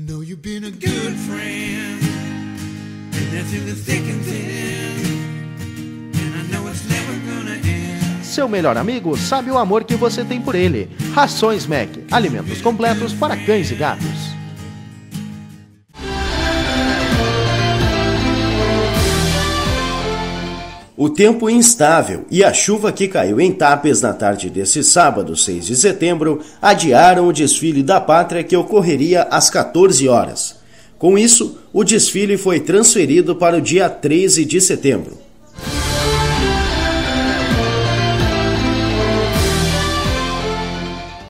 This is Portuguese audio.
Know you've been a good friend, and that's in the thick and thin, and I know it's never gonna end. Seu melhor amigo sabe o amor que você tem por ele. Rações Mac, alimentos completos para cães e gatos. O tempo instável e a chuva que caiu em Tapes na tarde desse sábado, 6 de setembro, adiaram o desfile da Pátria que ocorreria às 14 horas. Com isso, o desfile foi transferido para o dia 13 de setembro.